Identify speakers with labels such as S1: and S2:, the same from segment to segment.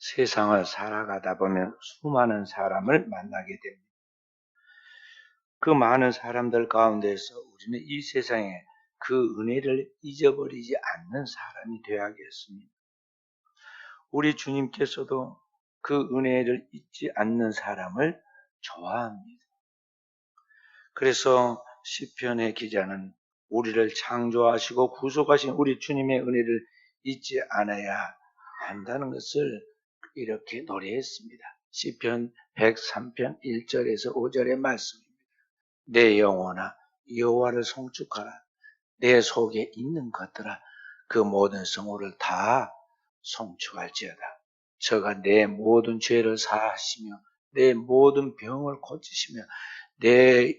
S1: 세상을 살아가다 보면 수많은 사람을 만나게 됩니다. 그 많은 사람들 가운데서 우리는 이 세상에 그 은혜를 잊어버리지 않는 사람이 되어야겠습니다. 우리 주님께서도 그 은혜를 잊지 않는 사람을 좋아합니다. 그래서 시편의 기자는 우리를 창조하시고 구속하신 우리 주님의 은혜를 잊지 않아야 한다는 것을 이렇게 노래했습니다. 시편 103편 1절에서 5절의 말씀입니다. 내 영혼아 여호와를 송축하라. 내 속에 있는 것들아 그 모든 성호를 다 송축할지어다. 저가 내 모든 죄를 사하시며 내 모든 병을 고치시며 내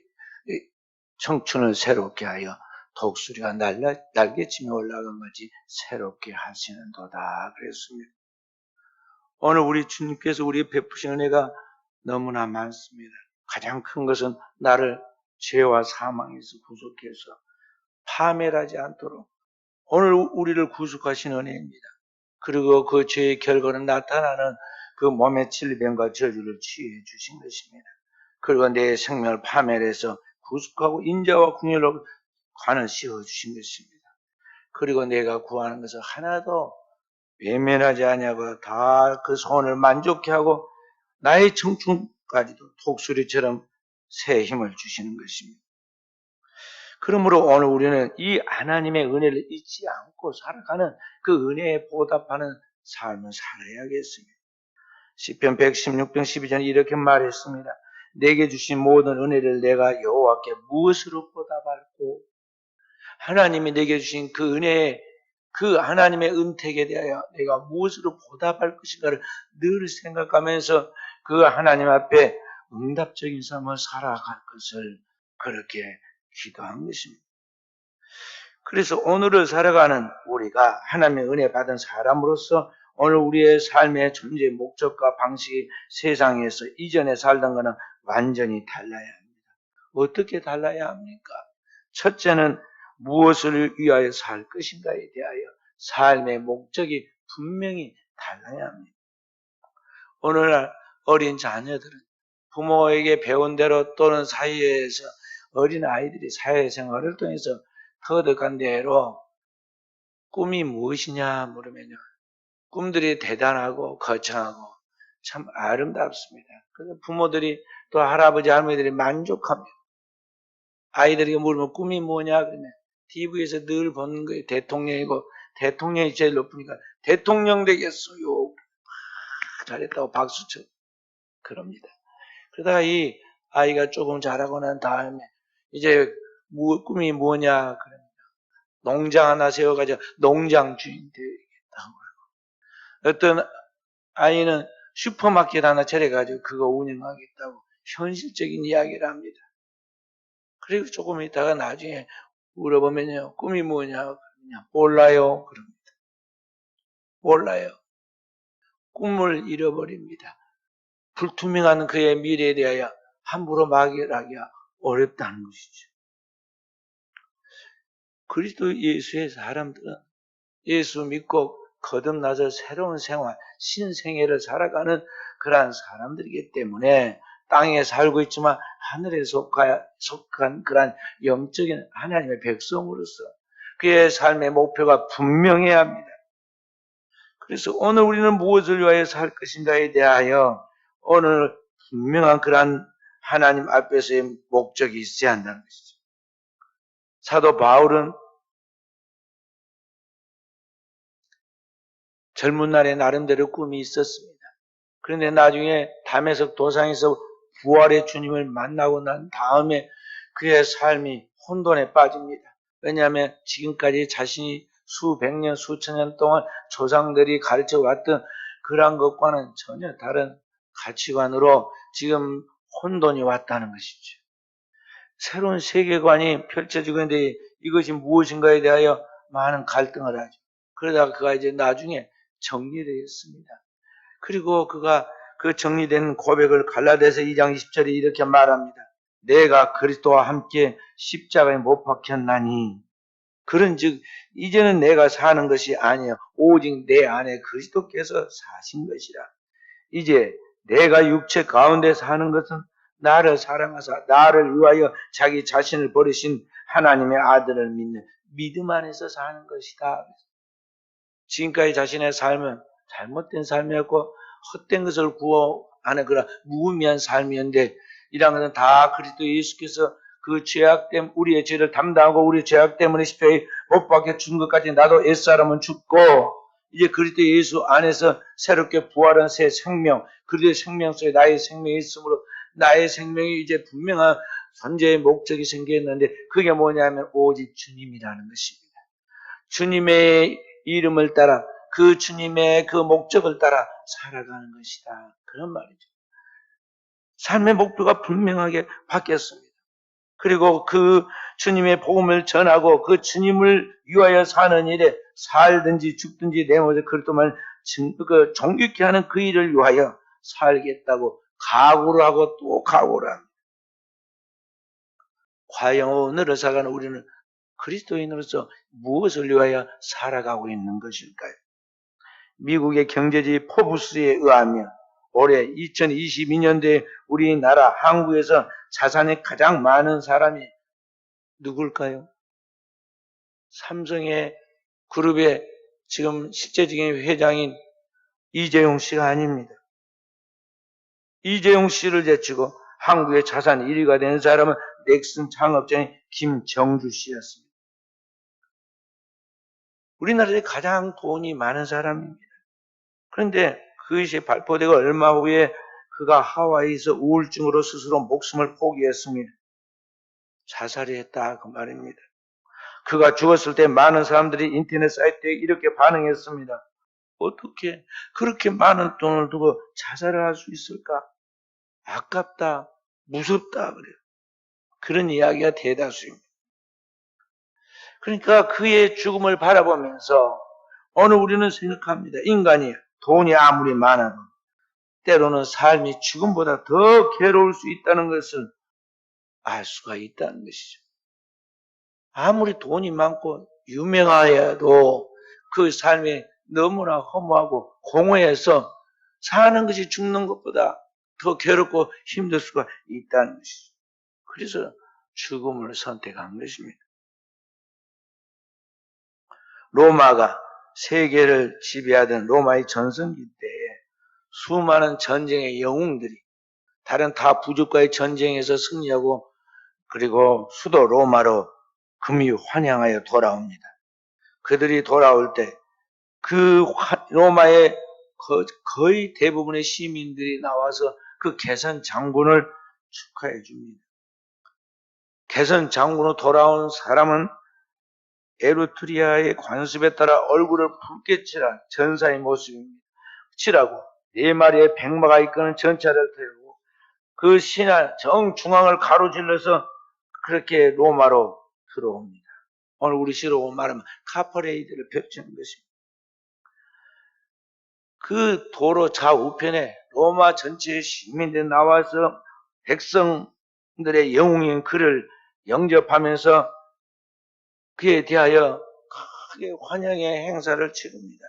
S1: 청춘을 새롭게 하여 독수리가 날개치며 올라간 것이 새롭게 하시는도다 그랬습니다. 오늘 우리 주님께서 우리의 베푸신 은혜가 너무나 많습니다. 가장 큰 것은 나를 죄와 사망에서 구속해서 파멸하지 않도록 오늘 우리를 구속하신 은혜입니다. 그리고 그 죄의 결과는 나타나는 그 몸의 질병과 저주를 치유해 주신 것입니다. 그리고 내 생명을 파멸해서 구속하고 인자와 궁율로 관을 씌워주신 것입니다. 그리고 내가 구하는 것을 하나도 외면하지 아니하고 다 그 소원을 만족해 하고 나의 청춘까지도 독수리처럼 새 힘을 주시는 것입니다. 그러므로 오늘 우리는 이 하나님의 은혜를 잊지 않고 살아가는 그 은혜에 보답하는 삶을 살아야겠습니다. 시편 116편 12절에 이렇게 말했습니다. 내게 주신 모든 은혜를 내가 여호와께 무엇으로 보답할꼬? 하나님이 내게 주신 그 은혜에 그 하나님의 은택에 대하여 내가 무엇으로 보답할 것인가를 늘 생각하면서 그 하나님 앞에 응답적인 삶을 살아갈 것을 그렇게 기도한 것입니다. 그래서 오늘을 살아가는 우리가 하나님의 은혜 받은 사람으로서 오늘 우리의 삶의 존재의 목적과 방식이 세상에서 이전에 살던 것은 완전히 달라야 합니다. 어떻게 달라야 합니까? 첫째는 무엇을 위하여 살 것인가에 대하여 삶의 목적이 분명히 달라야 합니다. 오늘날 어린 자녀들은 부모에게 배운 대로 또는 사회에서 어린 아이들이 사회생활을 통해서 터득한 대로 꿈이 무엇이냐 물으면요. 꿈들이 대단하고 거창하고 참 아름답습니다. 그래서 부모들이 또 할아버지 할머니들이 만족합니다. 아이들에게 물으면 꿈이 뭐냐 그러면 TV에서 늘 보는 거예요. 대통령이고 대통령이 제일 높으니까 대통령 되겠어요. 잘했다고 박수쳐 그럽니다. 그러다가 이 아이가 조금 자라고 난 다음에 이제 꿈이 뭐냐 그러면 농장 하나 세워가지고 농장 주인 되겠다고. 어떤 아이는 슈퍼마켓 하나 차려가지고 그거 운영하겠다고 현실적인 이야기를 합니다. 그리고 조금 있다가 나중에 물어보면요. 꿈이 뭐냐? 그러냐. 몰라요. 그럽니다. 몰라요. 꿈을 잃어버립니다. 불투명한 그의 미래에 대하여 함부로 말하기가 어렵다는 것이죠. 그리스도 예수의 사람들은 예수 믿고 거듭나서 새로운 생활, 신생애를 살아가는 그러한 사람들이기 때문에 땅에 살고 있지만 하늘에 속한 그러한 영적인 하나님의 백성으로서 그의 삶의 목표가 분명해야 합니다. 그래서 오늘 우리는 무엇을 위하여 살 것인가에 대하여 오늘 분명한 그러한 하나님 앞에서의 목적이 있어야 한다는 것이죠. 사도 바울은 젊은 날에 나름대로 꿈이 있었습니다. 그런데 나중에 다메섹 도상에서 부활의 주님을 만나고 난 다음에 그의 삶이 혼돈에 빠집니다. 왜냐하면 지금까지 자신이 수백 년, 수천 년 동안 조상들이 가르쳐 왔던 그러한 것과는 전혀 다른 가치관으로 지금 혼돈이 왔다는 것이죠. 새로운 세계관이 펼쳐지고 있는데 이것이 무엇인가에 대하여 많은 갈등을 하죠. 그러다가 그가 이제 나중에 정리되었습니다. 그리고 그가 그 정리된 고백을 갈라디아서 2장 20절에 이렇게 말합니다. 내가 그리스도와 함께 십자가에 못 박혔나니 그런즉 이제는 내가 사는 것이 아니요 오직 내 안에 그리스도께서 사신 것이라. 이제 내가 육체 가운데 사는 것은 나를 사랑하사 나를 위하여 자기 자신을 버리신 하나님의 아들을 믿는 믿음 안에서 사는 것이다. 지금까지 자신의 삶은 잘못된 삶이었고 헛된 것을 구하는 그런 무의미한 삶이었는데 이런 것은 다 그리스도 예수께서 그 죄악됨 우리의 죄를 담당하고 우리의 죄악 때문에 십자가에 못 박혀 죽은 것까지 나도 옛사람은 죽고 이제 그리스도 예수 안에서 새롭게 부활한 새 생명 그리스도의 생명 속에 나의 생명이 있으므로 나의 생명이 이제 분명한 존재의 목적이 생겼는데 그게 뭐냐면 오직 주님이라는 것입니다. 주님의 이름을 따라 그 주님의 그 목적을 따라 살아가는 것이다. 그런 말이죠. 삶의 목표가 분명하게 바뀌었습니다. 그리고 그 주님의 복음을 전하고 그 주님을 위하여 사는 일에 살든지 죽든지 내 모습 그렇도만 정직히 하는 그 일을 위하여 살겠다고 각오를 하고 또 각오를 합니다. 과연 오늘을 살아가는 우리는 그리스도인으로서 무엇을 위하여 살아가고 있는 것일까요? 미국의 경제지 포브스에 의하면 올해 2022년도에 우리나라 한국에서 자산이 가장 많은 사람이 누굴까요? 삼성의 그룹의 지금 실제적인 회장인 이재용 씨가 아닙니다. 이재용 씨를 제치고 한국의 자산 1위가 된 사람은 넥슨 창업자인 김정주 씨였습니다. 우리나라에 가장 돈이 많은 사람입니다. 그런데 그것이 발표되고 얼마 후에 그가 하와이에서 우울증으로 스스로 목숨을 포기했습니다. 자살을 했다 그 말입니다. 그가 죽었을 때 많은 사람들이 인터넷 사이트에 이렇게 반응했습니다. 어떻게 그렇게 많은 돈을 두고 자살을 할 수 있을까? 아깝다, 무섭다 그래요. 그런 이야기가 대다수입니다. 그러니까 그의 죽음을 바라보면서 오늘 우리는 생각합니다. 인간이 돈이 아무리 많아도 때로는 삶이 죽음보다 더 괴로울 수 있다는 것을 알 수가 있다는 것이죠. 아무리 돈이 많고 유명하여도 그 삶이 너무나 허무하고 공허해서 사는 것이 죽는 것보다 더 괴롭고 힘들 수가 있다는 것이죠. 그래서 죽음을 선택한 것입니다. 로마가 세계를 지배하던 로마의 전성기 때에 수많은 전쟁의 영웅들이 다른 타 부족과의 전쟁에서 승리하고 그리고 수도 로마로 금이 환영하여 돌아옵니다. 그들이 돌아올 때 그 로마의 거의 대부분의 시민들이 나와서 그 개선 장군을 축하해 줍니다. 개선 장군으로 돌아온 사람은 에루트리아의 관습에 따라 얼굴을 붉게 칠한 전사의 모습입니다. 칠하고 네 마리의 백마가 이끄는 전차를 태우고 그 신안 정중앙을 가로질러서 그렇게 로마로 들어옵니다. 오늘 우리 시로 말하면 카퍼레이드를 펼치는 것입니다. 그 도로 좌우편에 로마 전체의 시민들이 나와서 백성들의 영웅인 그를 영접하면서 그에 대하여 크게 환영의 행사를 치릅니다.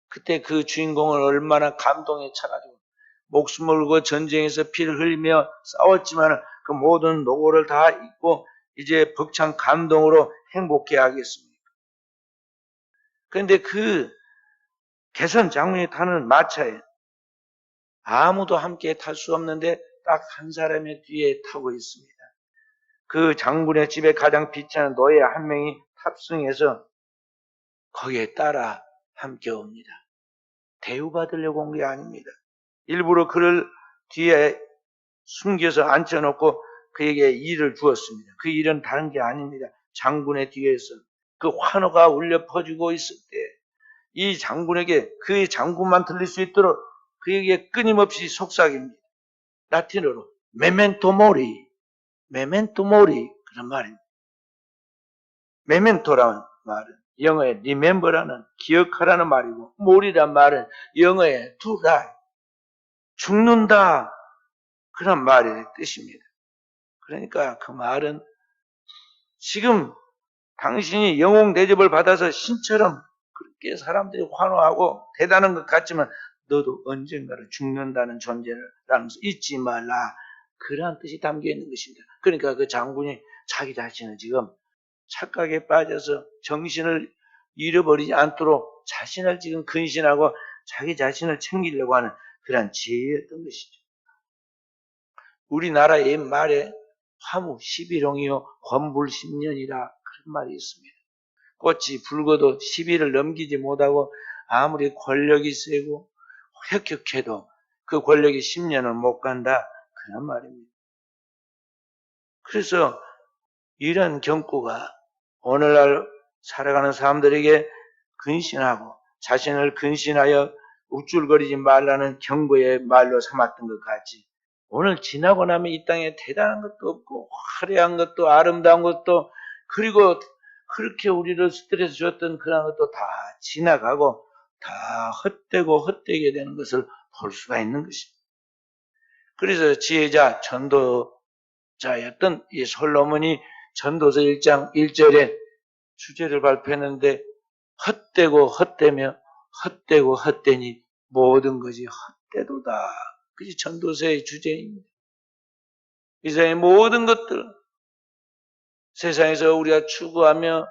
S1: 그때 그 주인공을 얼마나 감동에 차가지고 목숨을 걸고 전쟁에서 피를 흘리며 싸웠지만 그 모든 노고를 다 잊고 이제 벅찬 감동으로 행복해 하겠습니까? 그런데 그 개선 장군이 타는 마차에 아무도 함께 탈 수 없는데 딱 한 사람의 뒤에 타고 있습니다. 그 장군의 집에 가장 비치는 노예 한 명이 탑승해서 거기에 따라 함께 옵니다. 대우받으려고 온 게 아닙니다. 일부러 그를 뒤에 숨겨서 앉혀놓고 그에게 일을 주었습니다. 그 일은 다른 게 아닙니다. 장군의 뒤에서 그 환호가 울려 퍼지고 있을 때 이 장군에게 그의 장군만 들릴 수 있도록 그에게 끊임없이 속삭입니다. 라틴어로 메멘토 모리, 메멘토 모리 그런 말입니다. 메멘토라는 말은 영어의 remember라는 기억하라는 말이고 모리란 말은 영어의 to die, 죽는다 그런 말의 뜻입니다. 그러니까 그 말은 지금 당신이 영웅 대접을 받아서 신처럼 그렇게 사람들이 환호하고 대단한 것 같지만 너도 언젠가는 죽는다는 존재라는 것을 잊지 말라. 그러한 뜻이 담겨 있는 것입니다. 그러니까 그 장군이 자기 자신을 지금 착각에 빠져서 정신을 잃어버리지 않도록 자신을 지금 근신하고 자기 자신을 챙기려고 하는 그런 지혜였던 것이죠. 우리나라 옛말에 화무 11홍이요 권불 10년이라 그런 말이 있습니다. 꽃이 붉어도 10일을 넘기지 못하고 아무리 권력이 세고 획격해도 그 권력이 10년을 못 간다. 그런 말입니다. 그래서 이런 경고가 오늘날 살아가는 사람들에게 근신하고 자신을 근신하여 우쭐거리지 말라는 경고의 말로 삼았던 것 같이 오늘 지나고 나면 이 땅에 대단한 것도 없고 화려한 것도 아름다운 것도 그리고 그렇게 우리를 스트레스 줬던 그런 것도 다 지나가고 다 헛되고 헛되게 되는 것을 볼 수가 있는 것입니다. 그래서 지혜자 전도자였던 이 솔로몬이 전도서 1장 1절에 주제를 발표했는데 헛되고 헛되며 헛되고 헛되니 모든 것이 헛되도다. 그것이 전도서의 주제입니다. 이 세상의 모든 것들 세상에서 우리가 추구하며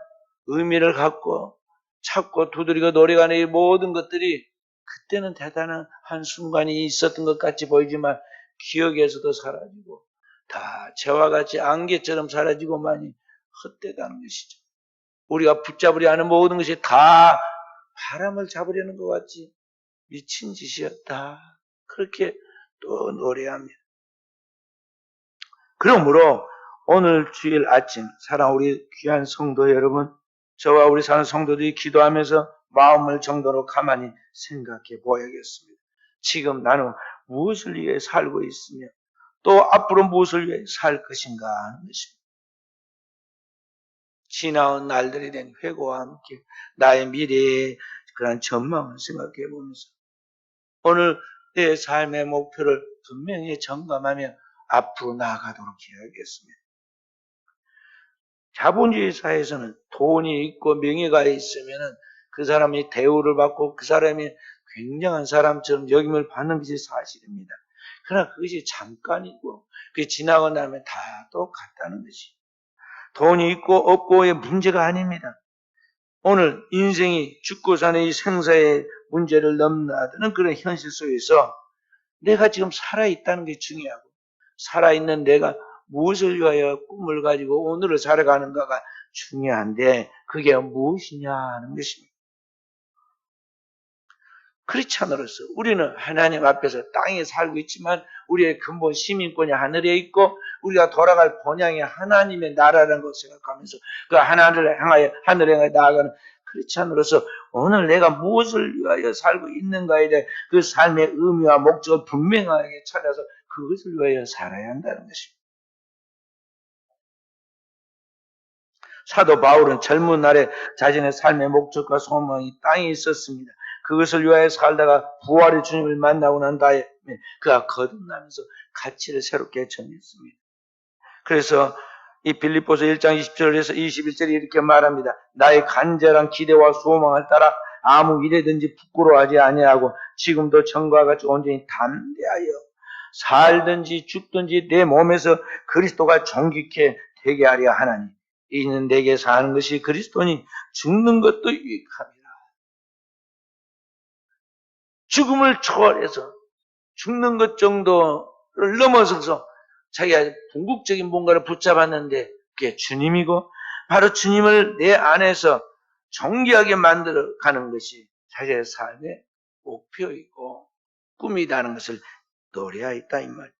S1: 의미를 갖고 찾고 두드리고 노래가는 이 모든 것들이 그때는 대단한 한순간이 있었던 것 같이 보이지만 기억에서도 사라지고 다 재와 같이 안개처럼 사라지고만이 헛되다는 것이죠. 우리가 붙잡으려 하는 모든 것이 다 바람을 잡으려는 것 같지 미친 짓이었다. 그렇게 또 노래합니다. 그러므로 오늘 주일 아침 사랑 우리 귀한 성도 여러분, 저와 우리 사는 성도들이 기도하면서 마음을 정도로 가만히 생각해 보야겠습니다. 지금 나는 무엇을 위해 살고 있으며 또 앞으로 무엇을 위해 살 것인가 하는 것입니다. 지나온 날들에 대한 회고와 함께 나의 미래의 그런 전망을 생각해 보면서 오늘 내 삶의 목표를 분명히 점검하며 앞으로 나아가도록 해야겠습니다. 자본주의 사회에서는 돈이 있고 명예가 있으면 그 사람이 대우를 받고 그 사람이 굉장한 사람처럼 여김을 받는 것이 사실입니다. 그러나 그것이 잠깐이고 그게 지나고 나면 다 똑같다는 것이 돈이 있고 없고의 문제가 아닙니다. 오늘 인생이 죽고 사는 이 생사의 문제를 넘나드는 그런 현실 속에서 내가 지금 살아있다는 게 중요하고 살아있는 내가 무엇을 위하여 꿈을 가지고 오늘을 살아가는가가 중요한데 그게 무엇이냐 하는 것입니다. 크리스찬으로서 우리는 하나님 앞에서 땅에 살고 있지만 우리의 근본 시민권이 하늘에 있고 우리가 돌아갈 본향이 하나님의 나라라는 것을 생각하면서 그 하나님을 향하여 하늘에 향해 나아가는 크리스찬으로서 오늘 내가 무엇을 위하여 살고 있는가에 대해 그 삶의 의미와 목적을 분명하게 찾아서 그것을 위하여 살아야 한다는 것입니다. 사도 바울은 젊은 날에 자신의 삶의 목적과 소망이 땅에 있었습니다. 그것을 위하여 살다가 부활의 주님을 만나고 난 다음에 그가 거듭나면서 가치를 새롭게 정했습니다. 그래서 이 빌립보서 1장 20절에서 21절에 이렇게 말합니다. 나의 간절한 기대와 소망을 따라 아무 일에든지 부끄러워하지 아니하고 지금도 전과 같이 온전히 담대하여 살든지 죽든지 내 몸에서 그리스도가 존귀케 되게 하려 하나니 이는 내게 사는 것이 그리스도니 죽는 것도 유익함이라. 죽음을 초월해서 죽는 것 정도를 넘어서서 자기가 궁극적인 뭔가를 붙잡았는데 그게 주님이고 바로 주님을 내 안에서 정기하게 만들어 가는 것이 자기의 삶의 목표이고 꿈이라는 것을 노래하였다 이 말.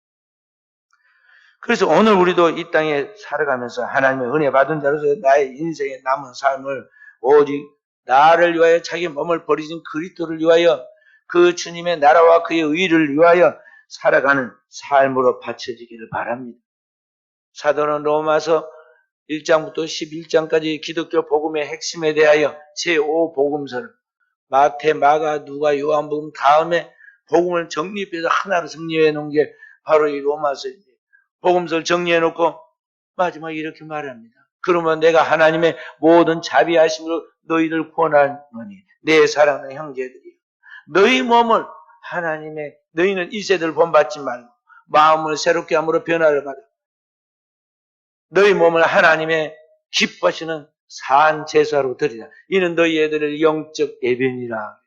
S1: 그래서 오늘 우리도 이 땅에 살아가면서 하나님의 은혜 받은 자로서 나의 인생의 남은 삶을 오직 나를 위하여 자기 몸을 버리신 그리스도를 위하여 그 주님의 나라와 그의 의를 위하여 살아가는 삶으로 바쳐지기를 바랍니다. 사도는 로마서 1장부터 11장까지 기독교 복음의 핵심에 대하여 제5복음서를 마태, 마가, 누가, 요한복음 다음에 복음을 정립해서 하나로 정리해 놓은 게 바로 이 로마서입니다. 복음서를 정리해 놓고 마지막에 이렇게 말합니다. 그러면 내가 하나님의 모든 자비하심으로 너희를 구원하노니 내 사랑하는 형제들이여, 너희 몸을 하나님의, 너희는 이 세대를 본받지 말고 마음을 새롭게 함으로 변화를 받아 너희 몸을 하나님의 기뻐하시는 산 제사로 드리라. 이는 너희 애들의 영적 예배니라.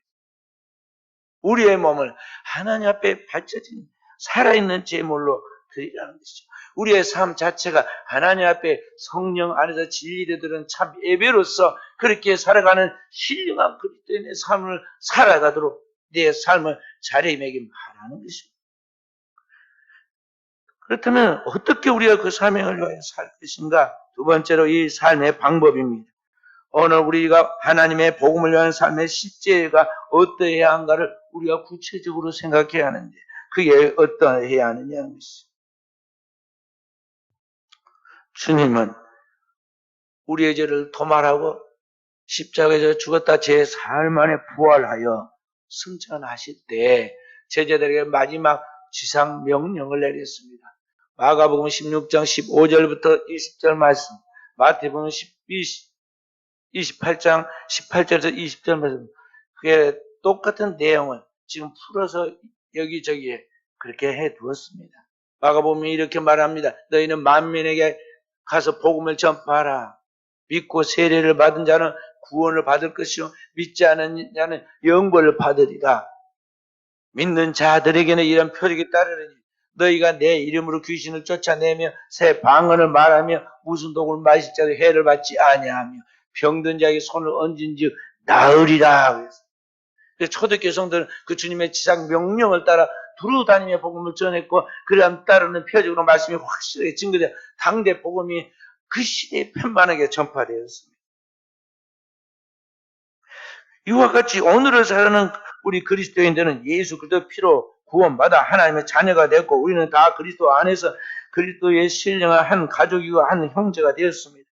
S1: 우리의 몸을 하나님 앞에 바쳐진 살아있는 제물로 드리라는 것이죠. 우리의 삶 자체가 하나님 앞에 성령 안에서 진리를 들은 참 예배로서 그렇게 살아가는 신령한 그리스도인의 삶을 살아가도록 내 삶을 자리매김하라는 것입니다. 그렇다면 어떻게 우리가 그 사명을 위하여 살 것인가? 두 번째로 이 삶의 방법입니다. 오늘 우리가 하나님의 복음을 위한 삶의 실제가 어떠해야 한가를 우리가 구체적으로 생각해야 하는데, 그게 어떠해야 하느냐는 것이죠. 주님은 우리의 죄를 도말하고 십자가에서 죽었다 제4일 만에 부활하여 승천하실 때 제자들에게 마지막 지상 명령을 내렸습니다. 마가복음 16장 15절부터 20절 말씀, 마태복음 28장 18절에서 20절 말씀, 그게 똑같은 내용을 지금 풀어서 여기저기에 그렇게 해두었습니다. 마가복음이 이렇게 말합니다. 너희는 만민에게 가서 복음을 전파하라. 믿고 세례를 받은 자는 구원을 받을 것이요 믿지 않은 자는 영벌을 받으리라. 믿는 자들에게는 이런 표적이 따르리니 너희가 내 이름으로 귀신을 쫓아내며 새 방언을 말하며 무슨 독을 마실 자도 해를 받지 아니하며 병든 자에게 손을 얹은즉 나으리라. 그래서 초대교회 성도는 그 주님의 지상 명령을 따라 두루 다니며 복음을 전했고, 그러함 따르는 표적으로 말씀이 확실하게 증거되어 당대 복음이 그 시대에 편만하게 전파되었습니다. 이와 같이 오늘을 살아가는 우리 그리스도인들은 예수 그리스도 피로 구원받아 하나님의 자녀가 됐고, 우리는 다 그리스도 안에서 그리스도의 신령한 한 가족이고 한 형제가 되었습니다.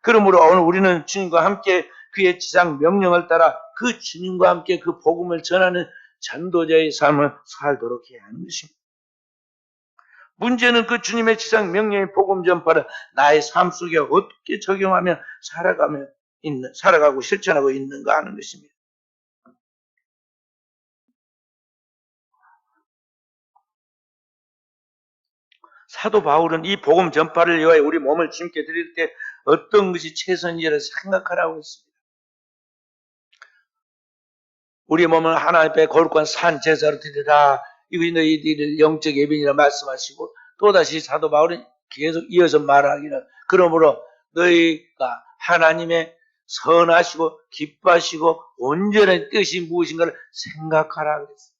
S1: 그러므로 오늘 우리는 주님과 함께 그의 지상 명령을 따라 그 주님과 함께 그 복음을 전하는 전도자의 삶을 살도록 해야 하는 것입니다. 문제는 그 주님의 지상 명령의 복음 전파를 나의 삶 속에 어떻게 적용하며 살아가고 실천하고 있는가 하는 것입니다. 사도 바울은 이 복음 전파를 위하여 우리 몸을 주님께 드릴 때 어떤 것이 최선인지를 생각하라고 했습니다. 우리 몸을 하나님 앞에 거룩한 산 제사로 드리라. 이것이 너희들의 영적 예배니라 말씀하시고, 또다시 사도 바울은 계속 이어서 말하기를, 그러므로 너희가 하나님의 선하시고 기뻐하시고 온전한 뜻이 무엇인가를 생각하라 그랬어요.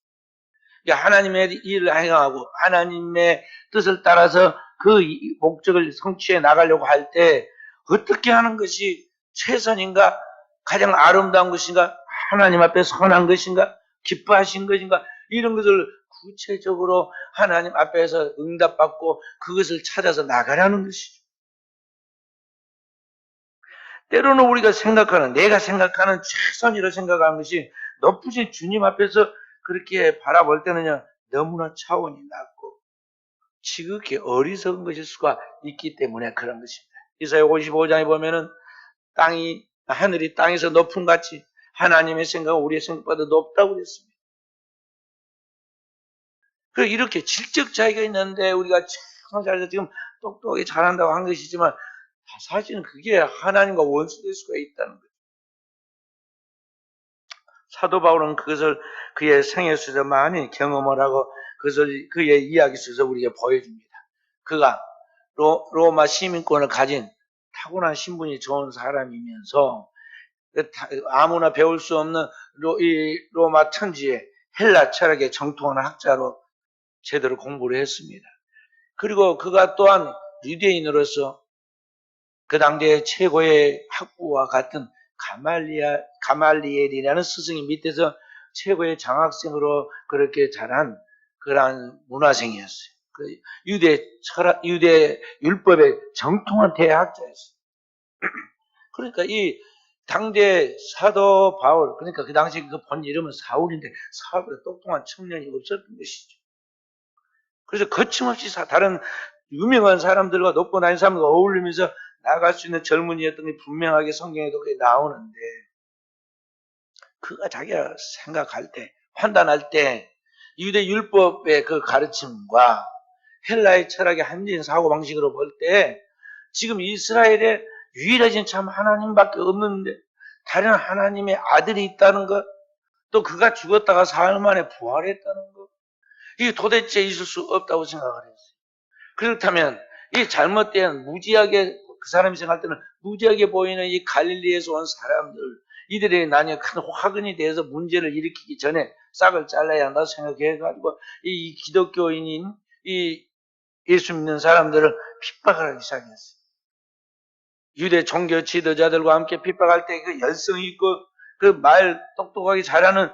S1: 하나님의 일을 행하고 하나님의 뜻을 따라서 그 목적을 성취해 나가려고 할 때 어떻게 하는 것이 최선인가, 가장 아름다운 것인가, 하나님 앞에 선한 것인가, 기뻐하신 것인가, 이런 것을 구체적으로 하나님 앞에서 응답받고 그것을 찾아서 나가라는 것이죠. 때로는 우리가 내가 생각하는 최선이라고 생각하는 것이 높으신 주님 앞에서 그렇게 바라볼 때는요, 너무나 차원이 낮고 지극히 어리석은 것일 수가 있기 때문에 그런 것입니다. 이사야 55장에 보면은 하늘이 땅에서 높은 같이 하나님의 생각은 우리의 생각보다 높다고 그랬습니다. 그래서 이렇게 질적 차이가 있는데 우리가 참 잘해서 지금 똑똑하게 잘한다고 한 것이지만 사실은 그게 하나님과 원수될 수가 있다는 거죠. 사도 바울은 그것을 그의 생애 속에서 많이 경험을 하고 그것을 그의 이야기 속에서 우리에게 보여줍니다. 그가 로마 시민권을 가진 타고난 신분이 좋은 사람이면서 아무나 배울 수 없는 로마 천지의 헬라 철학의 정통한 학자로 제대로 공부를 했습니다. 그리고 그가 또한 유대인으로서 그 당대 최고의 학부와 같은 가말리엘이라는 스승이 밑에서 최고의 장학생으로 그렇게 자란 그러한 문화생이었어요. 유대 율법의 정통한 대학자였어요. 그러니까 이 당대 사도 바울, 그러니까 그 당시 그 본 이름은 사울인데 사울보다 똑똑한 청년이 없었던 것이죠. 그래서 거침없이 다른 유명한 사람들과 높고 낮은 사람들과 어울리면서 나갈 수 있는 젊은이였던 게 분명하게 성경에도 그게 나오는데, 그가 자기가 생각할 때, 판단할 때 유대 율법의 그 가르침과 헬라의 철학의 합리적인 사고방식으로 볼 때 지금 이스라엘에 유일하신 참 하나님밖에 없는데 다른 하나님의 아들이 있다는 것, 또 그가 죽었다가 사흘 만에 부활했다는 것, 이게 도대체 있을 수 없다고 생각을 했어요. 그렇다면 이 잘못된 무지하게, 그 사람이 생각할 때는 무지하게 보이는 이 갈릴리에서 온 사람들, 이들이 나중에 큰 화근이 돼서 문제를 일으키기 전에 싹을 잘라야 한다고 생각해가지고 이 기독교인인 이 예수 믿는 사람들을 핍박을 하기 시작했어요. 유대 종교 지도자들과 함께 핍박할 때 그 열성 있고 그 말 똑똑하게 잘하는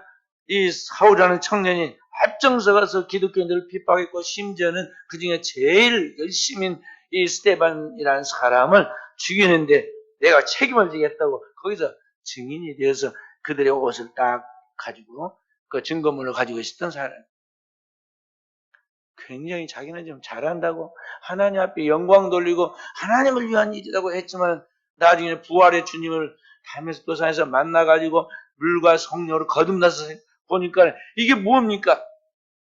S1: 이 사울이라는 청년이 앞장서가서 기독교인들을 핍박했고, 심지어는 그 중에 제일 열심인 이 스테반이라는 사람을 죽이는데 내가 책임을 지겠다고 거기서 증인이 되어서 그들의 옷을 딱 가지고 그 증거물을 가지고 있었던 사람. 굉장히 자기는 좀 잘한다고 하나님 앞에 영광 돌리고 하나님을 위한 일이라고 했지만, 나중에 부활의 주님을 다메스크 산에서 만나가지고 물과 성령으로 거듭나서 보니까 이게 뭡니까?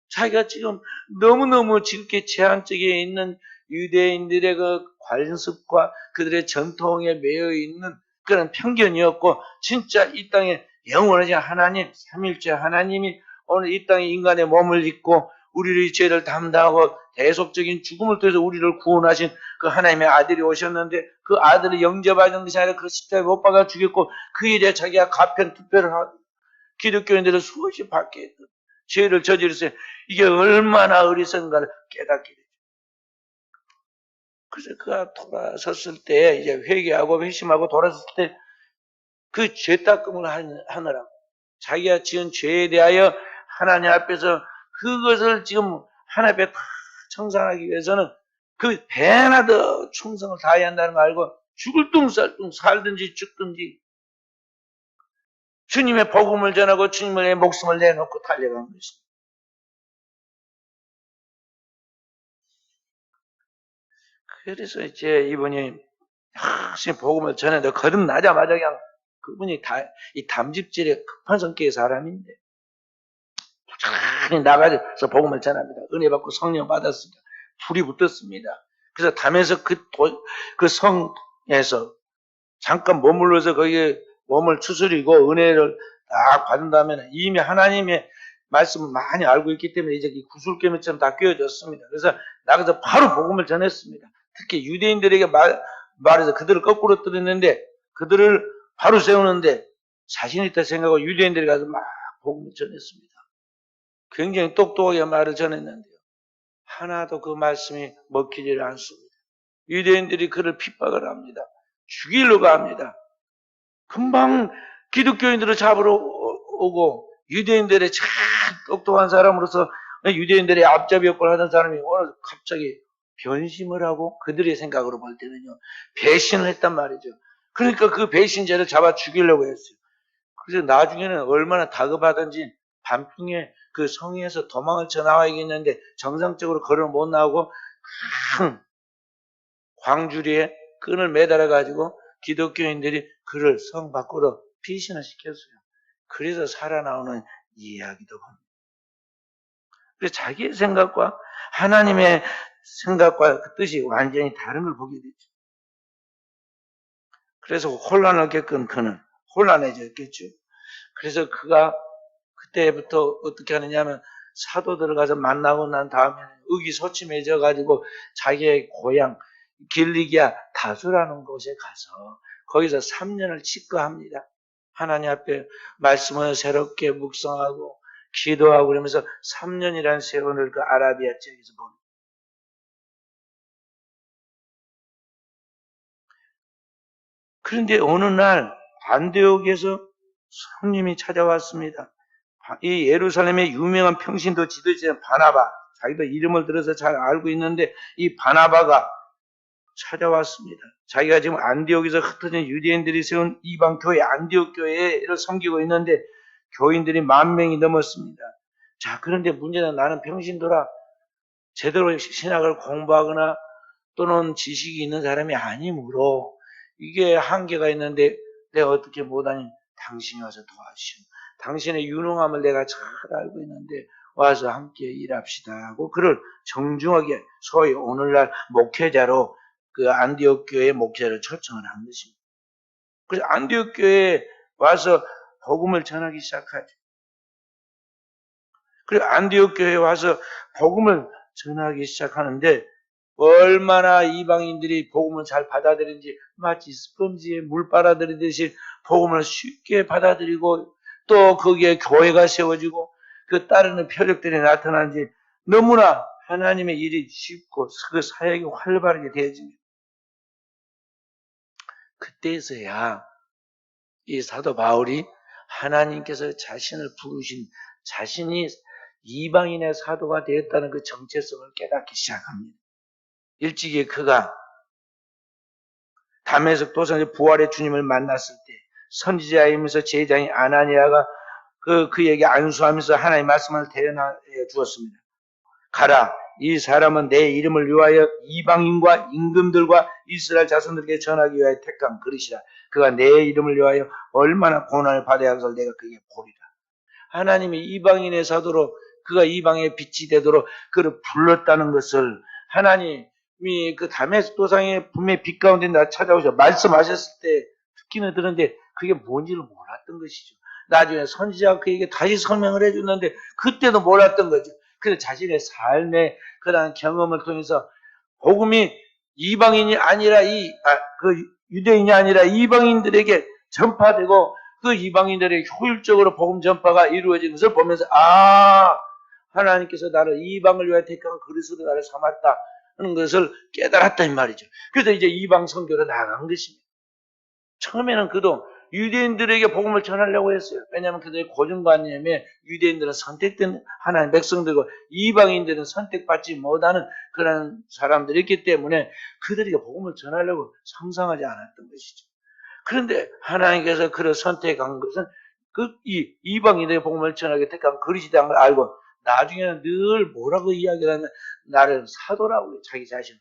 S1: 자기가 지금 너무너무 지극히 제한적에 있는 유대인들의 그 관습과 그들의 전통에 매여 있는 그런 편견이었고, 진짜 이 땅에 영원하신 하나님, 삼일째 하나님이 오늘 이 땅에 인간의 몸을 입고 우리의 죄를 담당하고 대속적인 죽음을 통해서 우리를 구원하신 그 하나님의 아들이 오셨는데, 그 아들을 영접하는 것이 아니라 그 십자가에 못 박아 죽였고, 그 일에 자기가 가편 투표를 하고 기독교인들을 수없이 받게 했던 죄를 저질렀어요. 이게 얼마나 어리석은가를 깨닫게 되죠. 그래서 그가 돌아섰을 때, 이제 회개하고 회심하고 돌아섰을 때 그 죄 닦음을 하느라고 자기가 지은 죄에 대하여 하나님 앞에서 그것을 지금 하나님 앞에 다 청산하기 위해서는 그 배나 더 충성을 다해야 한다는 걸 알고 죽을 둥살둥 살든지 죽든지 주님의 복음을 전하고 주님의 목숨을 내놓고 달려간 것입니다. 그래서 이제 이분이 확실히 복음을 전해도 거듭나자마자 그냥 그분이 이 담즙질의 급한 성격의 사람인데 꾸준히 나가서 복음을 전합니다. 은혜 받고 성령 받았습니다. 불이 붙었습니다. 그래서 담에서 그 성에서 잠깐 머물러서 거기에 몸을 추스리고 은혜를 딱 받은 다음에 이미 하나님의 말씀을 많이 알고 있기 때문에 이제 구슬깨미처럼 다 꿰어졌습니다. 그래서 나가서 바로 복음을 전했습니다. 특히 유대인들에게 말해서 그들을 거꾸로 들었는데 그들을 바로 세우는데 자신 있다 생각하고 유대인들이 가서 막 복음을 전했습니다. 굉장히 똑똑하게 말을 전했는데요. 하나도 그 말씀이 먹히지를 않습니다. 유대인들이 그를 핍박을 합니다. 죽이려고 합니다. 금방 기독교인들을 잡으러 오고 유대인들의 참 똑똑한 사람으로서 유대인들의 앞잡이 역할을 하던 사람이 오늘 갑자기 변심을 하고 그들의 생각으로 볼 때는요, 배신을 했단 말이죠. 그러니까 그 배신자를 잡아 죽이려고 했어요. 그래서 나중에는 얼마나 다급하든지 밤중에 그 성에서 도망을 쳐 나와야겠는데 정상적으로 걸어 못 나오고 큰 광주리에 끈을 매달아 가지고 기독교인들이 그를 성 밖으로 피신을 시켰어요. 그래서 살아나오는 이야기도 봅니다. 그래서 자기의 생각과 하나님의 생각과 그 뜻이 완전히 다른 걸 보게 되죠. 그래서 혼란을 겪은 그는 혼란해졌겠죠. 그래서 그가 그때부터 어떻게 하느냐면 사도들을 가서 만나고 난 다음에 의기소침해져 가지고 자기의 고향 길리기아 다수라는 곳에 가서 거기서 3년을 치과합니다. 하나님 앞에 말씀을 새롭게 묵상하고 기도하고 그러면서 3년이라는 세월을 그 아라비아 지역에서 봅니다. 그런데 어느 날 안디옥에서 손님이 찾아왔습니다. 이 예루살렘의 유명한 평신도 지도자 바나바, 자기도 이름을 들어서 잘 알고 있는데 이 바나바가 찾아왔습니다. 자기가 지금 안디옥에서 흩어진 유대인들이 세운 이방 교회 안디옥 교회를 섬기고 있는데 교인들이 10,000명이 넘었습니다. 자, 그런데 문제는 나는 평신도라 제대로 신학을 공부하거나 또는 지식이 있는 사람이 아니므로 이게 한계가 있는데 내가 어떻게 못하니? 당신이 와서 도와주시오. 당신의 유능함을 내가 잘 알고 있는데 와서 함께 일합시다 하고 그를 정중하게 소위 오늘날 목회자로 그 안디옥 교회 목회자로 초청을 한 것입니다. 그래서 안디옥 교회에 와서 복음을 전하기 시작하죠. 그리고 안디옥 교회에 와서 복음을 전하기 시작하는데 얼마나 이방인들이 복음을 잘 받아들이는지 마치 스펀지에 물 빨아들이듯이 복음을 쉽게 받아들이고 또 거기에 교회가 세워지고 그 따르는 표적들이 나타나는지 너무나 하나님의 일이 쉽고 그 사역이 활발하게 되어집니다. 그때에서야 이 사도 바울이 하나님께서 자신을 부르신 자신이 이방인의 사도가 되었다는 그 정체성을 깨닫기 시작합니다. 일찍이 그가 다메섹 도상에서 부활의 주님을 만났을 때 선지자이면서 제자인 아나니아가 그에게 안수하면서 하나님의 말씀을 대언하여 주었습니다. 가라, 이 사람은 내 이름을 위하여 이방인과 임금들과 이스라엘 자손들에게 전하기 위하여 택한 그릇이라. 그가 내 이름을 위하여 얼마나 고난을 받아야 할 것을 내가 그에게 보리라. 하나님이 이방인의 사도로 그가 이방의 빛이 되도록 그를 불렀다는 것을 하나님이 그 다메섹 도상의 분명히 빛 가운데 나 찾아오셔 말씀하셨을 때 듣기는 들었는데 그게 뭔지를 몰랐던 것이죠. 나중에 선지자가 그에게 다시 설명을 해줬는데 그때도 몰랐던 거죠. 그래서 자신의 삶의 그러한 경험을 통해서 복음이 이방인이 아니라 그 유대인이 아니라 이방인들에게 전파되고 그 이방인들의 효율적으로 복음 전파가 이루어지는 것을 보면서 하나님께서 나를 이방을 위하여 택한 그릇으로 나를 삼았다 하는 것을 깨달았단 말이죠. 그래서 이제 이방 선교로 나간 것입니다. 처음에는 그도 유대인들에게 복음을 전하려고 했어요. 왜냐하면 그들의 고정관념에 유대인들은 선택된 하나님의 백성들이고 이방인들은 선택받지 못하는 그런 사람들이었기 때문에 그들에게 복음을 전하려고 상상하지 않았던 것이죠. 그런데 하나님께서 그를 선택한 것은 이 이방인들의 복음을 전하게 택한 그릇이라는 걸 알고 나중에는 늘 뭐라고 이야기하냐면 나를 사도라고 해요. 자기 자신.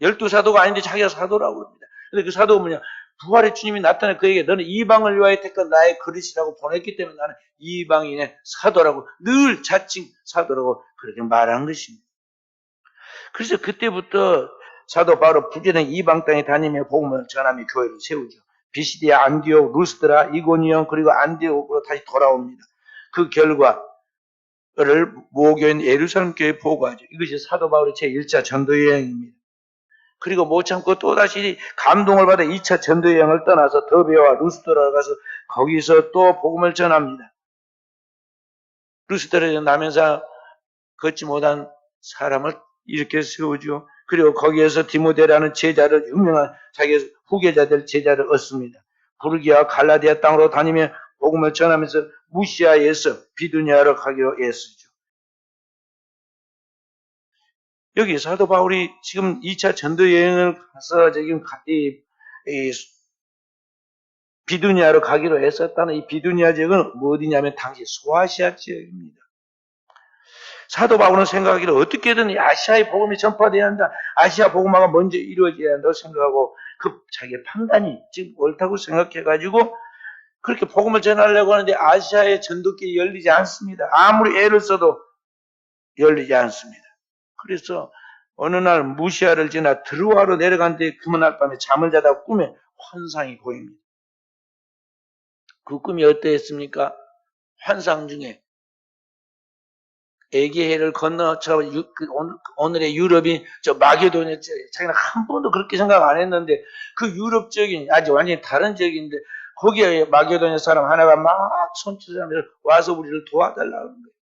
S1: 12사도가 아닌데 자기가 사도라고 합니다. 근데 그 사도가 뭐냐? 부활의 주님이 나타나 그에게 너는 이방을 위하여 택한 나의 그릇이라고 보냈기 때문에 나는 이방인의 사도라고 늘 자칭 사도라고 그렇게 말한 것입니다. 그래서 그때부터 사도 바로 부지런히 이방 땅에 다니며 복음을 전하며 교회를 세우죠. 비시디아, 안디옥, 루스드라, 이고니온 그리고 안디옥으로 다시 돌아옵니다. 그 결과를 모교인 예루살렘 교회에 보고하죠. 이것이 사도 바울의 제1차 전도 여행입니다. 그리고 못 참고 또다시 감동을 받아 2차 전도 여행을 떠나서 더베와 루스드라에 가서 거기서 또 복음을 전합니다. 루스드라에 나면서 걷지 못한 사람을 이렇게 세우죠. 그리고 거기에서 디모데라는 제자를 유명한 자기 후계자들 제자를 얻습니다. 부르기와 갈라디아 땅으로 다니며 복음을 전하면서 무시아에서 비두니아로 가기로 애쓰죠. 여기 사도 바울이 지금 2차 전도 여행을 가서 지금 비두니아로 가기로 했었다는 이 비두니아 지역은 어디냐면 당시 소아시아 지역입니다. 사도 바울은 생각하기를 어떻게든 아시아의 복음이 전파돼야 한다. 아시아 복음화가 먼저 이루어져야 한다고 생각하고 그 자기의 판단이 지금 옳다고 생각해가지고 그렇게 복음을 전하려고 하는데 아시아의 전도길이 열리지 않습니다. 아무리 애를 써도 열리지 않습니다. 그래서 어느 날 무시아를 지나 드루아로 내려갔는데 그날 밤에 잠을 자다 꿈에 환상이 보입니다. 그 꿈이 어떠했습니까? 환상 중에 에게해를 건너 오늘의 유럽이 마게도니아 자기는 한 번도 그렇게 생각 안 했는데 그 유럽적인 아주 완전히 다른 지역인데 거기에 마게도니아 사람 하나가 막 손짓하면서 와서 우리를 도와달라는 거예요.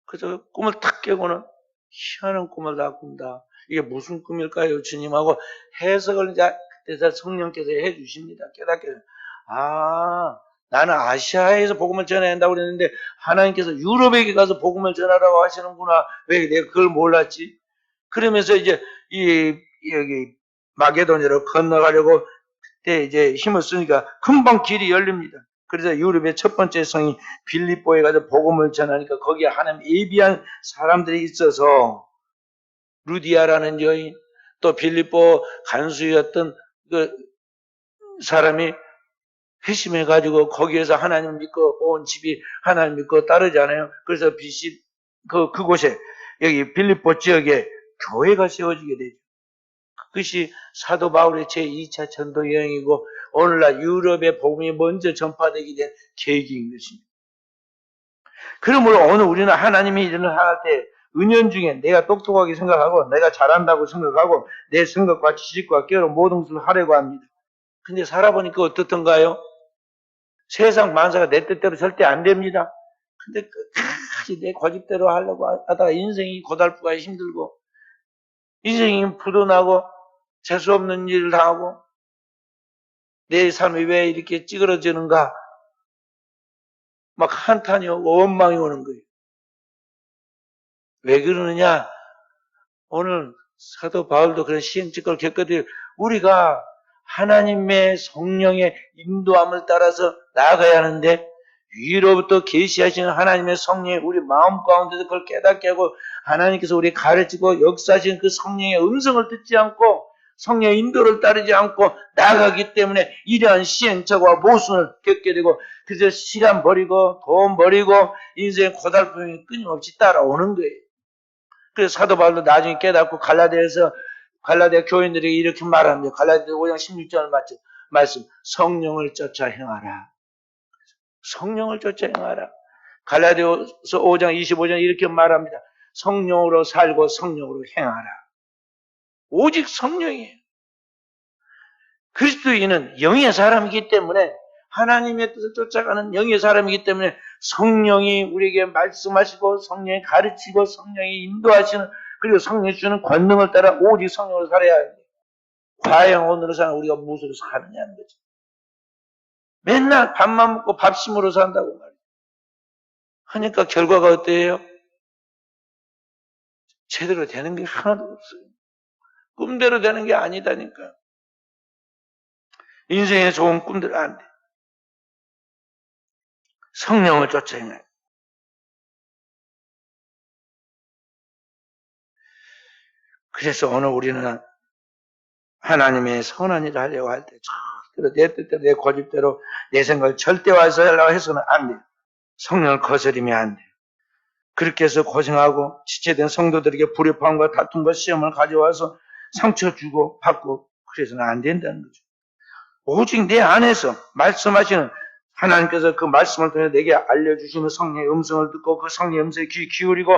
S1: 그래서 꿈을 탁 깨고는 희한한 꿈을 다 꾼다. 이게 무슨 꿈일까요? 주님하고 해석을 이제 그때서 성령께서 해주십니다. 깨닫게 나는 아시아에서 복음을 전해야 한다고 그랬는데 하나님께서 유럽에게 가서 복음을 전하라고 하시는구나. 왜 내가 그걸 몰랐지? 그러면서 이제 여기 마게도니아로 건너가려고 그때 이제 힘을 쓰니까 금방 길이 열립니다. 그래서 유럽의 첫 번째 성이 빌립보에 가서 복음을 전하니까 거기에 하나님 예비한 사람들이 있어서 루디아라는 여인, 또 빌립보 간수였던 그 사람이 회심해가지고 거기에서 하나님 믿고 온 집이 하나님 믿고 따르잖아요. 그래서 빛이 그곳에 여기 빌립보 지역에 교회가 세워지게 되죠. 그것이 사도 바울의 제2차 전도 여행이고 오늘날 유럽의 복음이 먼저 전파되게 된 계기인 것입니다. 그러므로 오늘 우리는 하나님이 일을 할 때 은연중에 내가 똑똑하게 생각하고 내가 잘한다고 생각하고 내 생각과 지식과 깨어로 모든 것을 하려고 합니다. 근데 살아보니까 어떻던가요? 세상 만사가 내 뜻대로 절대 안 됩니다. 근데 끝까지 내 고집대로 하려고 하다가 인생이 고달프고 힘들고 인생이 부도나고 재수없는 일을 당하고 내 삶이 왜 이렇게 찌그러지는가 막 한탄이 오고 원망이 오는 거예요. 왜 그러느냐? 오늘 사도 바울도 그런 시행착오를 겪거든요. 우리가 하나님의 성령의 인도함을 따라서 나아가야 하는데 위로부터 계시하시는 하나님의 성령이 우리 마음 가운데서 그걸 깨닫게 하고 하나님께서 우리 가르치고 역사하시는 그 성령의 음성을 듣지 않고 성령의 인도를 따르지 않고 나아가기 때문에 이러한 시행착오와 모순을 겪게 되고 그래서 시간 버리고 돈 버리고 인생의 고달픔이 끊임없이 따라오는 거예요. 그래서 사도 바울도 나중에 깨닫고 갈라디아 교인들에게 이렇게 말합니다. 갈라디아 5장 16절을 말씀 성령을 쫓아 행하라. 성령을 쫓아 행하라. 갈라디아서 5장 25절 이렇게 말합니다. 성령으로 살고 성령으로 행하라. 오직 성령이에요. 그리스도인은 영의 사람이기 때문에 하나님의 뜻을 쫓아가는 영의 사람이기 때문에 성령이 우리에게 말씀하시고 성령이 가르치고 성령이 인도하시는 그리고 성령이 주는 권능을 따라 오직 성령으로 살아야 합니다. 과연 오늘의 사람 우리가 무엇으로 사느냐는 거죠. 맨날 밥만 먹고 밥심으로 산다고 말이에요. 하니까 결과가 어때요? 제대로 되는 게 하나도 없어요. 꿈대로 되는 게 아니다니까. 인생에 좋은 꿈대로 안 돼. 성령을 쫓아 행해요. 그래서 오늘 우리는 하나님의 선한 일을 하려고 할 때 절대로 내 뜻대로 내 고집대로 내 생각을 절대 와서 하려고 해서는 안 돼요. 성령을 거스리면 안 돼요. 그렇게 해서 고생하고 지체된 성도들에게 불협화음과 다툼과 시험을 가져와서 상처 주고 받고 그래서는 안 된다는 거죠. 오직 내 안에서 말씀하시는 하나님께서 그 말씀을 통해 내게 알려주시는 성령의 음성을 듣고 그 성령의 음성에 귀 기울이고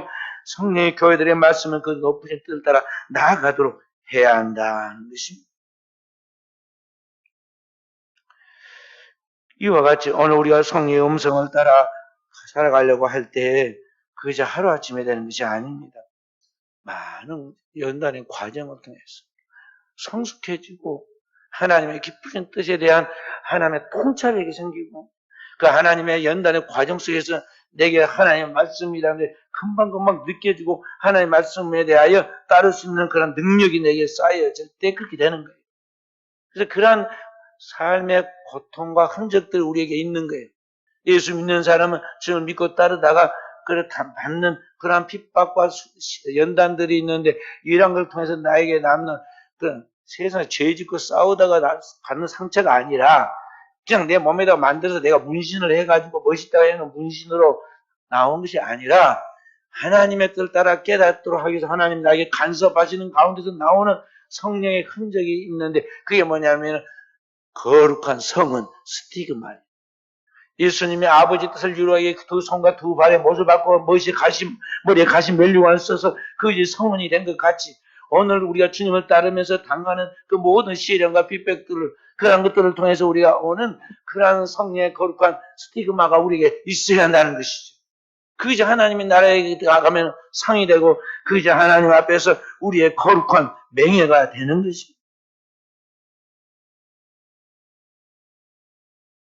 S1: 성령의 교회들의 말씀을 그 높으신 뜻을 따라 나아가도록 해야 한다는 것입니다. 이와 같이 오늘 우리가 성령의 음성을 따라 살아가려고 할 때 그저 하루아침에 되는 것이 아닙니다. 많은 연단의 과정을 통해서 성숙해지고 하나님의 깊으신 뜻에 대한 하나님의 통찰력이 생기고 그 하나님의 연단의 과정 속에서 내게 하나님의 말씀이라는 게 금방금방 느껴지고 하나님의 말씀에 대하여 따를 수 있는 그런 능력이 내게 쌓여질 때 그렇게 되는 거예요. 그래서 그러한 삶의 고통과 흔적들이 우리에게 있는 거예요. 예수 믿는 사람은 주를 믿고 따르다가 받는 그러한 핍박과 연단들이 있는데 이런 걸 통해서 나에게 남는 그런 세상에 죄 짓고 싸우다가 받는 상처가 아니라 그냥 내 몸에다 만들어서 내가 문신을 해가지고 멋있다고 해놓은 문신으로 나온 것이 아니라 하나님의 뜻을 따라 깨닫도록 하기 위해서 하나님 나에게 간섭하시는 가운데서 나오는 성령의 흔적이 있는데 그게 뭐냐면 거룩한 성은 스티그마예요. 예수님이 아버지 뜻을 이루어가기 두 손과 두 발에 못을 받고 머리에 가시 멜류관을 써서 그것이 성원이 된 것 같이 오늘 우리가 주님을 따르면서 당하는 그 모든 시련과 핍박들을 그런 것들을 통해서 우리가 오는 그러한 성령의 거룩한 스티그마가 우리에게 있어야 한다는 것이죠. 그저 하나님의 나라에 나가면 상이 되고 그저 하나님 앞에서 우리의 거룩한 명예가 되는 것입니다.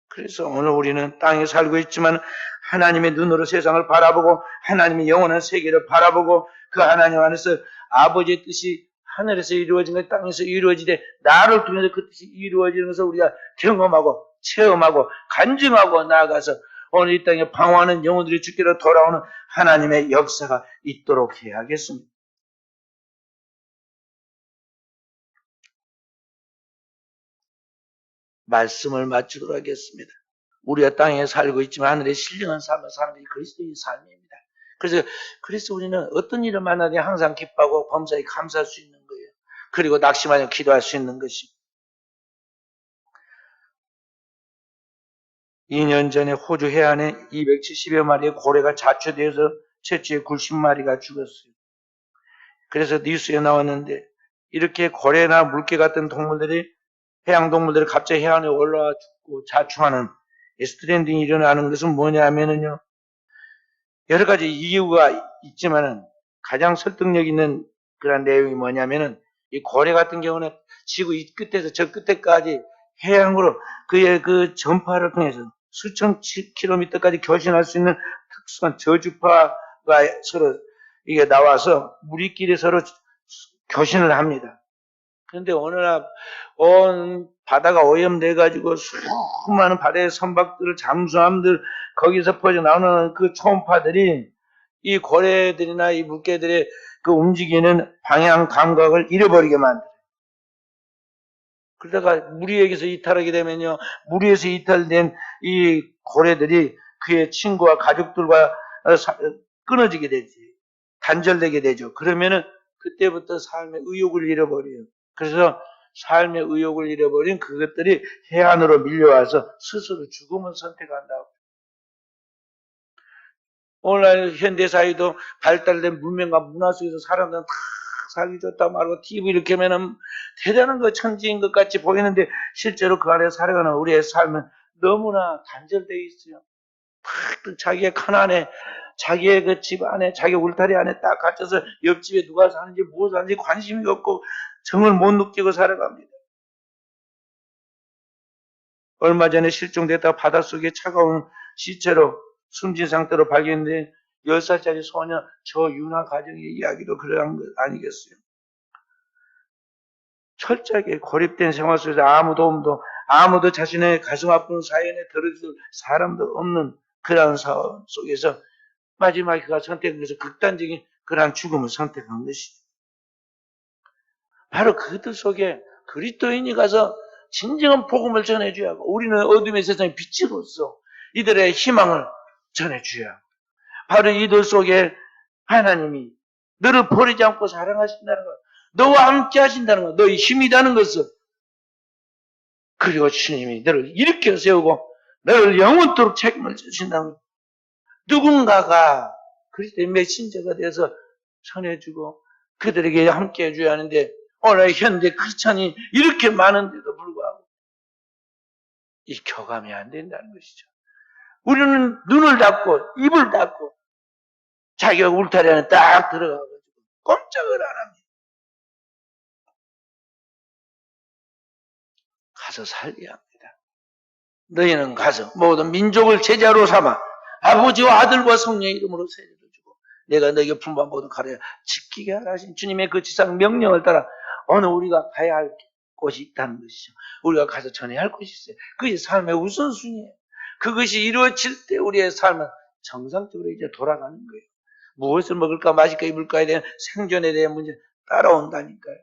S1: 그래서 오늘 우리는 땅에 살고 있지만 하나님의 눈으로 세상을 바라보고 하나님의 영원한 세계를 바라보고 그 하나님 안에서 아버지의 뜻이 하늘에서 이루어진 것 땅에서 이루어지되 나를 통해서 그 뜻이 이루어지는 것을 우리가 경험하고 체험하고 간증하고 나아가서 오늘 이 땅에 방황하는 영혼들이 주께로 돌아오는 하나님의 역사가 있도록 해야겠습니다. 말씀을 맞추도록 하겠습니다. 우리가 땅에 살고 있지만 하늘에 신령한 삶을 사는 것이 그리스도의 삶입니다. 그래서 우리는 어떤 일을 만나도 항상 기뻐하고 범사에 감사할 수 있는 거예요. 그리고 낙심하며 기도할 수 있는 것입니다. 2년 전에 호주 해안에 270여 마리의 고래가 자초되어서 최초의 90마리가 죽었어요. 그래서 뉴스에 나왔는데 이렇게 고래나 물개 같은 동물들이 해양동물들이 갑자기 해안에 올라와 죽고 자초하는 스트랜딩이 일어나는 것은 뭐냐면요. 여러 가지 이유가 있지만은 가장 설득력 있는 그런 내용이 뭐냐면은 이 고래 같은 경우는 지구 이 끝에서 저 끝에까지 해양으로 그의 그 전파를 통해서 수천 킬로미터까지 교신할 수 있는 특수한 저주파가 서로 이게 나와서 우리끼리 서로 교신을 합니다. 그런데 어느 날 온 바다가 오염돼가지고 수많은 바다의 선박들, 잠수함들 거기서 퍼져나오는 그 초음파들이 이 고래들이나 이 물개들의 그 움직이는 방향 감각을 잃어버리게 만들어요. 그러다가 무리에게서 이탈하게 되면요, 무리에서 이탈된 이 고래들이 그의 친구와 가족들과 끊어지게 되지, 단절되게 되죠. 그러면은 그때부터 삶의 의욕을 잃어버려요. 그래서 삶의 의욕을 잃어버린 그것들이 해안으로 밀려와서 스스로 죽음을 선택한다고. 오늘날 현대사회도 발달된 문명과 문화 속에서 사람들은 다 살기 좋다 말고 TV 이렇게 하면은 대단한 거 천지인 것 같이 보이는데 실제로 그 안에 살아가는 우리의 삶은 너무나 단절되어 있어요. 딱 자기의 칸 안에, 자기의 그 집 안에, 자기 울타리 안에 딱 갇혀서 옆집에 누가 사는지 뭐 사는지 관심이 없고 정을 못 느끼고 살아갑니다. 얼마 전에 실종됐다가 바닷속에 차가운 시체로 숨진 상태로 발견된 10살짜리 소녀 저윤아 가정의 이야기도 그러한 것 아니겠어요? 철저하게 고립된 생활 속에서 아무도 자신의 가슴 아픈 사연에 들어줄 사람도 없는 그러한 상황 속에서 마지막에 그가 선택한 것은 극단적인 그러한 죽음을 선택한 것이죠. 바로 그들 속에 그리스도인이 가서 진정한 복음을 전해줘야 하고 우리는 어둠의 세상의 빛으로서 이들의 희망을 전해줘야 하고 바로 이들 속에 하나님이 너를 버리지 않고 사랑하신다는 것, 너와 함께 하신다는 것, 너의 힘이라는 것을 그리고 주님이 너를 일으켜 세우고 너를 영원토록 책임을 지신다는 것. 누군가가 그리스도의 메신저가 돼서 전해주고 그들에게 함께 해줘야 하는데 오늘 현대 크리스찬이 이렇게 많은데도 불구하고 이 교감이 안 된다는 것이죠. 우리는 눈을 닫고 입을 닫고 자기가 울타리 안에 딱 들어가가지고 꼼짝을 안 합니다. 가서 살려야 합니다. 너희는 가서 모든 민족을 제자로 삼아 아버지와 아들과 성령의 이름으로 세례를 주고 내가 너희에게 분부한 모든 가르쳐 지키게 하라 하신 주님의 그 지상 명령을 따라 오늘 우리가 가야 할 곳이 있다는 것이죠. 우리가 가서 전해야 할 곳이 있어요. 그것이 삶의 우선순위예요. 그것이 이루어질 때 우리의 삶은 정상적으로 이제 돌아가는 거예요. 무엇을 먹을까 마실까 입을까에 대한 생존에 대한 문제 따라온다니까요.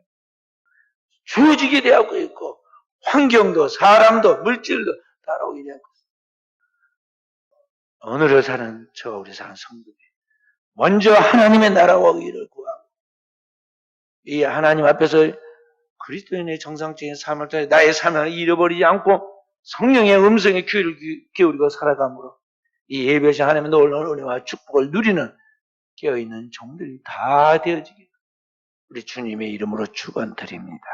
S1: 주어지게 되고 있고 환경도 사람도 물질도 따라오게 되고 오늘을 사는 저 우리 사는 성도들 먼저 하나님의 나라와 의를 구하고 이 하나님 앞에서 그리스도인의 정상적인 삶을 통해 나의 삶을 잃어버리지 않고 성령의 음성에 귀를 기울이고 살아감으로 이 예배시 하나님의 놀라운 은혜와 축복을 누리는 깨어있는 종들이 다 되어지게 우리 주님의 이름으로 축원드립니다.